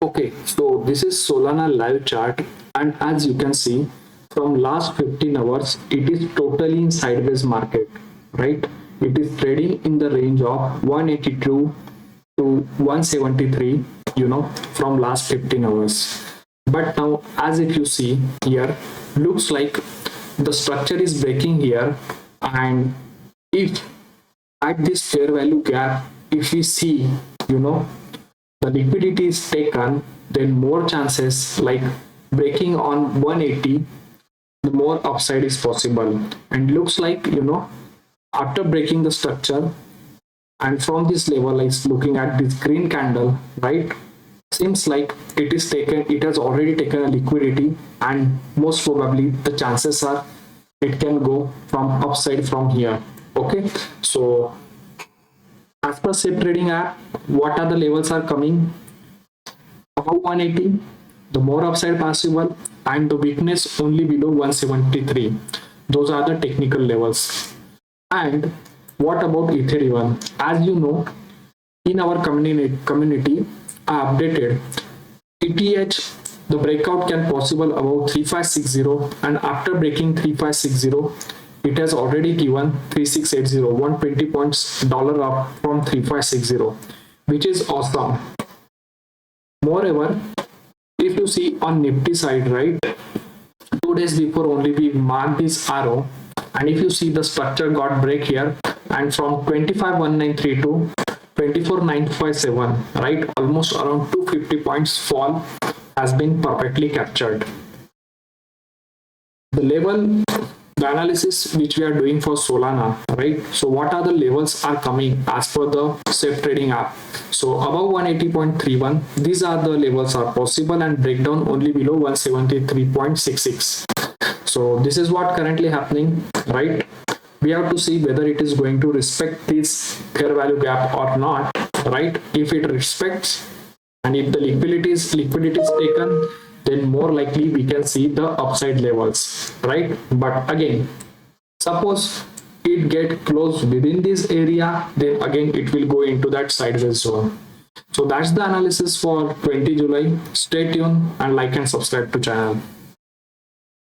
Okay, so this is Solana live chart, and as you can see from last 15 hours, it is totally in sideways market, right? It is trading in the range of 182 to 173, from last 15 hours. But now, as if you see here, looks like the structure is breaking here, and if at this fair value gap, if we see, the liquidity is taken, then more chances like breaking on 180, the more upside is possible. And looks like, after breaking the structure and from this level, like looking at this green candle, right, seems like it has already taken a liquidity, and most probably the chances are it can go from upside from here. Okay, so as per SIP trading app, what are the levels are coming? Above 180, the more upside possible, and the weakness only below 173. Those are the technical levels. And what about Ethereum? As you know, in our community, I updated ETH, the breakout can possible above 3560, and after breaking 3560, it has already given 3680, 120 points dollar up from 3560, which is awesome. Moreover, if you see on Nifty side, right, 2 days before only we marked this arrow, and if you see the structure got break here, and from 251932 24957, right, almost around 250 points fall has been perfectly captured. The level, the analysis which we are doing for Solana, right? So what are the levels are coming as per the SIP trading app? So above 180.31, these are the levels are possible, and breakdown only below 173.66. So this is what currently happening, right? We have to see whether it is going to respect this fair value gap or not, right? If it respects, and if the liquidity is taken, then more likely we can see the upside levels, right? But again, suppose it get close within this area, then again it will go into that sideways zone. So that's the analysis for 20 July. Stay tuned and like and subscribe to channel.